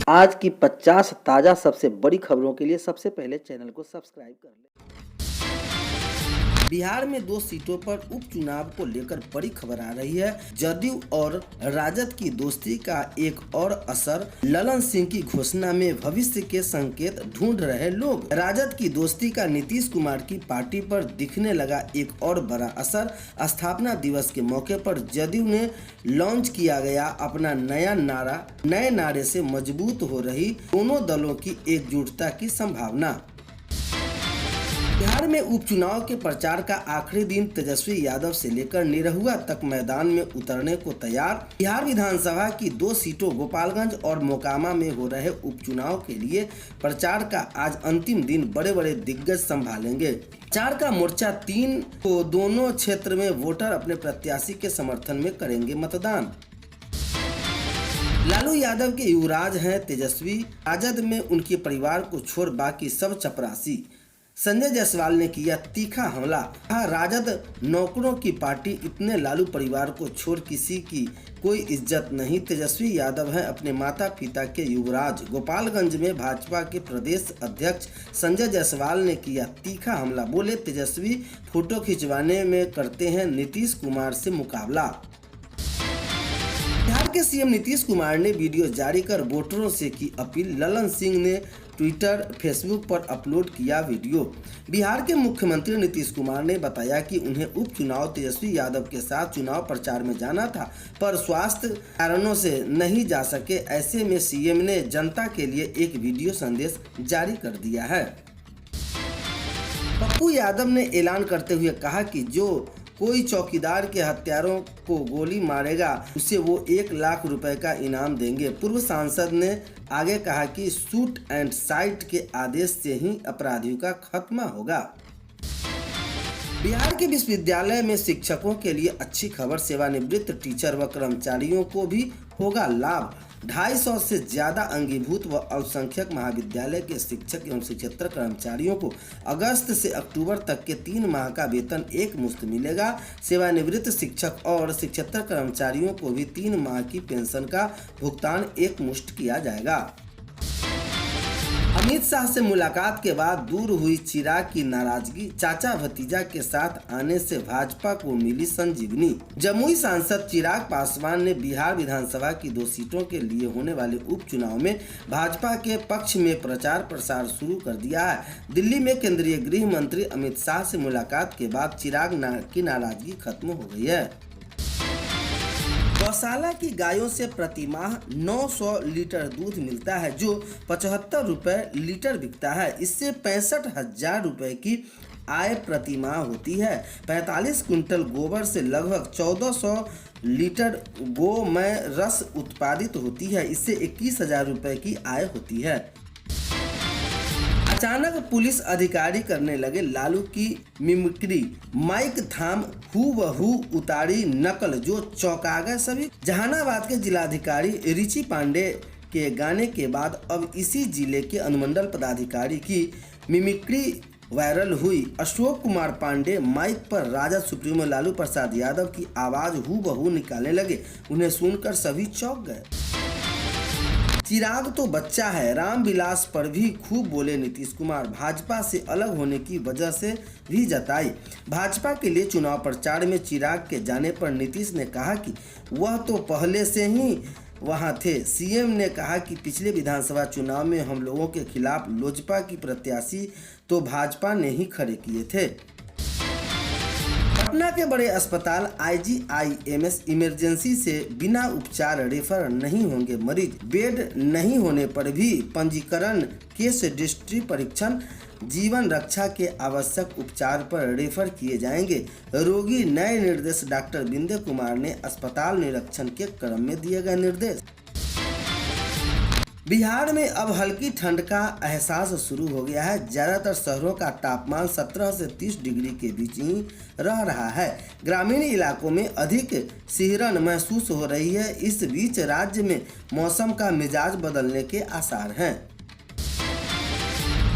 आज की 50 ताज़ा सबसे बड़ी खबरों के लिए सबसे पहले चैनल को सब्सक्राइब कर लें। बिहार में 2 सीटों पर उपचुनाव को लेकर बड़ी खबर आ रही है। जदयू और राजद की दोस्ती का एक और असर, ललन सिंह की घोषणा में भविष्य के संकेत ढूंढ रहे लोग। राजद की दोस्ती का नीतीश कुमार की पार्टी पर दिखने लगा एक और बड़ा असर। स्थापना दिवस के मौके पर जदयू ने लॉन्च किया गया अपना नया नारा। नए नारे से मजबूत हो रही दोनों दलों की एकजुटता की संभावना। बिहार में उपचुनाव के प्रचार का आखिरी दिन तेजस्वी यादव से लेकर निरहुआ तक मैदान में उतरने को तैयार। बिहार विधानसभा की 2 सीटों गोपालगंज और मोकामा में हो रहे उपचुनाव के लिए प्रचार का आज अंतिम दिन बड़े बड़े दिग्गज संभालेंगे। प्रचार का मोर्चा 3 को दोनों क्षेत्र में वोटर अपने प्रत्याशी के समर्थन में करेंगे मतदान। लालू यादव के युवराज हैं तेजस्वी। राजद में उनके परिवार को छोड़ बाकी सब चपरासी। संजय जायसवाल ने किया तीखा हमला। राजद नौकरों की पार्टी, इतने लालू परिवार को छोड़ किसी की कोई इज्जत नहीं। तेजस्वी यादव हैं अपने माता पिता के युवराज। गोपालगंज में भाजपा के प्रदेश अध्यक्ष संजय जायसवाल ने किया तीखा हमला। बोले तेजस्वी फोटो खिंचवाने में करते हैं नीतीश कुमार से मुकाबला। बिहार के सीएम नीतीश कुमार ने वीडियो जारी कर वोटरों से की अपील। ललन सिंह ने ट्विटर, फेसबुक पर अपलोड किया वीडियो। बिहार के मुख्यमंत्री नीतीश कुमार ने बताया कि उन्हें उपचुनाव तेजस्वी यादव के साथ चुनाव प्रचार में जाना था, पर स्वास्थ्य कारणों से नहीं जा सके। ऐसे में सीएम ने जनता के लिए एक वीडियो संदेश जारी कर दिया है। पप्पू यादव ने ऐलान करते हुए कहा कि जो कोई चौकीदार के हत्यारों को गोली मारेगा उसे वो 1 लाख रुपए का इनाम देंगे। पूर्व सांसद ने आगे कहा कि शूट एंड साइट के आदेश से ही अपराधियों का खात्मा होगा। बिहार के विश्वविद्यालय में शिक्षकों के लिए अच्छी खबर। सेवानिवृत्त टीचर व कर्मचारियों को भी होगा लाभ। 250 से ज्यादा अंगीभूत व अल्पसंख्यक महाविद्यालय के शिक्षक एवं शिक्षकेतर कर्मचारियों को अगस्त से अक्टूबर तक के 3 माह का वेतन एक मुश्त मिलेगा। सेवानिवृत्त शिक्षक और शिक्षकेतर कर्मचारियों को भी 3 माह की पेंशन का भुगतान एक मुश्त किया जाएगा। अमित शाह से मुलाकात के बाद दूर हुई चिराग की नाराजगी। चाचा भतीजा के साथ आने से भाजपा को मिली संजीवनी। जमुई सांसद चिराग पासवान ने बिहार विधानसभा की 2 सीटों के लिए होने वाले उपचुनाव में भाजपा के पक्ष में प्रचार प्रसार शुरू कर दिया है। दिल्ली में केंद्रीय गृह मंत्री अमित शाह से मुलाकात के बाद चिराग की नाराजगी खत्म हो गई है। गौशाला की गायों से प्रति माह 900 लीटर दूध मिलता है, जो 75 रुपए लीटर बिकता है। इससे 65,000 रुपए की आय प्रति माह होती है। 45 क्विंटल गोबर से लगभग 1400 लीटर गोमय रस उत्पादित होती है। इससे 21,000 रुपए की आय होती है। अचानक पुलिस अधिकारी करने लगे लालू की मिमिक्री। माइक थाम हूबहू उतारी नकल, जो चौंका गए सभी। जहानाबाद के जिलाधिकारी रिची पांडे के गाने के बाद अब इसी जिले के अनुमंडल पदाधिकारी की मिमिक्री वायरल हुई। अशोक कुमार पांडे माइक पर राजद सुप्रीमो लालू प्रसाद यादव की आवाज हूबहू निकालने लगे। उन्हें सुनकर सभी चौंक गए। चिराग तो बच्चा है, रामविलास पर भी खूब बोले नीतीश कुमार। भाजपा से अलग होने की वजह से भी जताई। भाजपा के लिए चुनाव प्रचार में चिराग के जाने पर नीतीश ने कहा कि वह तो पहले से ही वहां थे। सीएम ने कहा कि पिछले विधानसभा चुनाव में हम लोगों के खिलाफ लोजपा की प्रत्याशी तो भाजपा ने ही खड़े किए थे। पटना के बड़े अस्पताल IGIMS इमरजेंसी से बिना उपचार रेफर नहीं होंगे मरीज। बेड नहीं होने पर भी पंजीकरण, केस हिस्ट्री परीक्षण, जीवन रक्षा के आवश्यक उपचार पर रेफर किए जाएंगे रोगी। नए निर्देश डॉक्टर बिंदु कुमार ने अस्पताल निरीक्षण के क्रम में दिए गए निर्देश। बिहार में अब हल्की ठंड का एहसास शुरू हो गया है। ज़्यादातर शहरों का तापमान 17 से 30 डिग्री के बीच ही रह रहा है। ग्रामीण इलाकों में अधिक सिहरन महसूस हो रही है। इस बीच राज्य में मौसम का मिजाज बदलने के आसार हैं।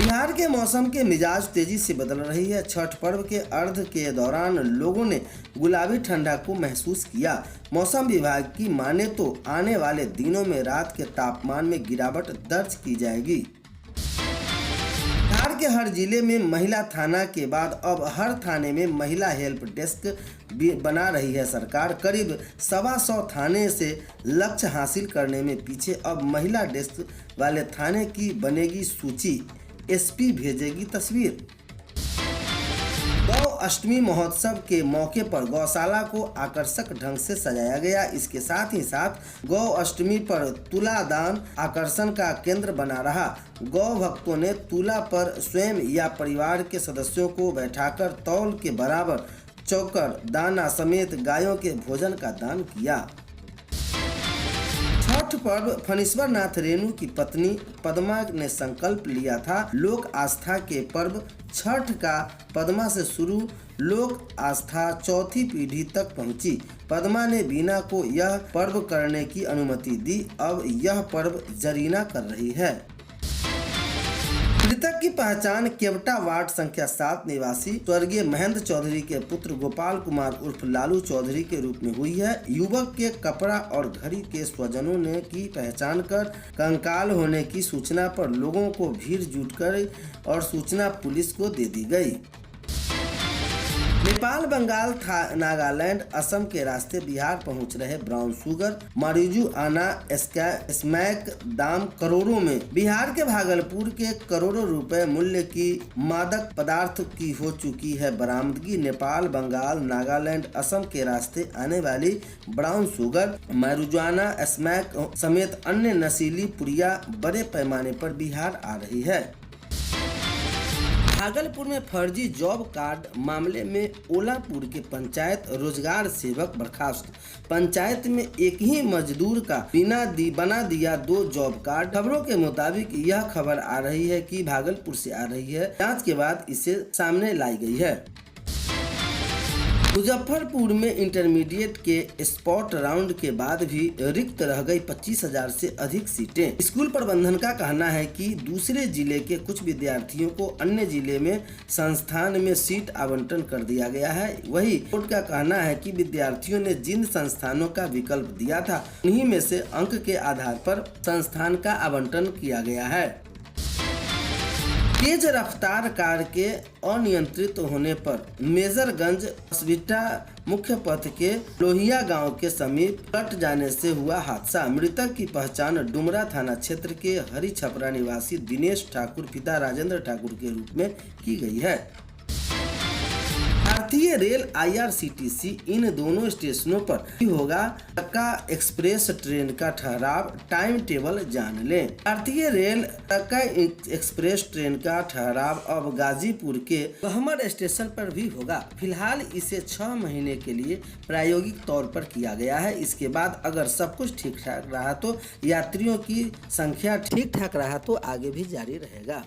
बिहार के मौसम के मिजाज तेजी से बदल रही है। छठ पर्व के अर्घ के दौरान लोगों ने गुलाबी ठंडा को महसूस किया। मौसम विभाग की माने तो आने वाले दिनों में रात के तापमान में गिरावट दर्ज की जाएगी। बिहार के हर जिले में महिला थाना के बाद अब हर थाने में महिला हेल्प डेस्क भी बना रही है सरकार। करीब 125 थाने से लक्ष्य हासिल करने में पीछे अब महिला डेस्क वाले थाने की बनेगी सूची, एसपी भेजेगी तस्वीर। गौ अष्टमी महोत्सव के मौके पर गौशाला को आकर्षक ढंग से सजाया गया। इसके साथ ही साथ गौ अष्टमी पर तुला दान आकर्षण का केंद्र बना रहा। गौ भक्तों ने तुला पर स्वयं या परिवार के सदस्यों को बैठाकर तौल के बराबर चोकर, दाना समेत गायों के भोजन का दान किया। छठ पर्व फणीश्वर नाथ रेणु की पत्नी पद्मा ने संकल्प लिया था। लोक आस्था के पर्व छठ का पद्मा से शुरू लोक आस्था चौथी पीढ़ी तक पहुंची। पद्मा ने बीना को यह पर्व करने की अनुमति दी। अब यह पर्व जरीना कर रही है। मृतक की पहचान केवटा वार्ड संख्या 7 निवासी स्वर्गीय महेंद्र चौधरी के पुत्र गोपाल कुमार उर्फ लालू चौधरी के रूप में हुई है। युवक के कपड़ा और घड़ी के स्वजनों ने की पहचान कर कंकाल होने की सूचना पर लोगों को भीड़ जुटकर और सूचना पुलिस को दे दी गई। नेपाल, बंगाल, नागालैंड, असम के रास्ते बिहार पहुंच रहे ब्राउन शुगर, मारिजुआना स्मैक दाम करोड़ों में। बिहार के भागलपुर के करोड़ों रुपए मूल्य की मादक पदार्थ की हो चुकी है बरामदगी। नेपाल, बंगाल, नागालैंड, असम के रास्ते आने वाली ब्राउन शुगर, मारिजुआना स्मैक समेत अन्य नशीली पुड़िया बड़े पैमाने पर बिहार आ रही है। भागलपुर में फर्जी जॉब कार्ड मामले में ओलापुर के पंचायत रोजगार सेवक बर्खास्त। पंचायत में एक ही मजदूर का बना दिया 2 जॉब कार्ड। खबरों के मुताबिक यह खबर आ रही है कि भागलपुर से आ रही है। जांच के बाद इसे सामने लाई गई है। मुजफ्फरपुर में इंटरमीडिएट के स्पॉट राउंड के बाद भी रिक्त रह गई 25,000 से अधिक सीटें। स्कूल प्रबंधन का कहना है कि दूसरे जिले के कुछ विद्यार्थियों को अन्य जिले में संस्थान में सीट आवंटन कर दिया गया है। वही बोर्ड का कहना है कि विद्यार्थियों ने जिन संस्थानों का विकल्प दिया था उन्हीं में से अंक के आधार पर संस्थान का आवंटन किया गया है। तेज रफ्तार कार के अनियंत्रित होने पर मेजरगंज अस्विटा मुख्य पथ के लोहिया गांव के समीप पलट जाने से हुआ हादसा। मृतक की पहचान डुमरा थाना क्षेत्र के हरी छपरा निवासी दिनेश ठाकुर पिता राजेंद्र ठाकुर के रूप में की गई है। भारतीय रेल IRCTC इन दोनों स्टेशनों पर होगा टक्का एक्सप्रेस ट्रेन का ठहराव, टाइम टेबल जान लें। भारतीय रेल टक्का एक्सप्रेस ट्रेन का ठहराव अब गाजीपुर के गहमर स्टेशन पर भी होगा। फिलहाल इसे 6 महीने के लिए प्रायोगिक तौर पर किया गया है। इसके बाद अगर सब कुछ ठीक ठाक रहा तो यात्रियों की संख्या ठीक ठाक रहा तो आगे भी जारी रहेगा।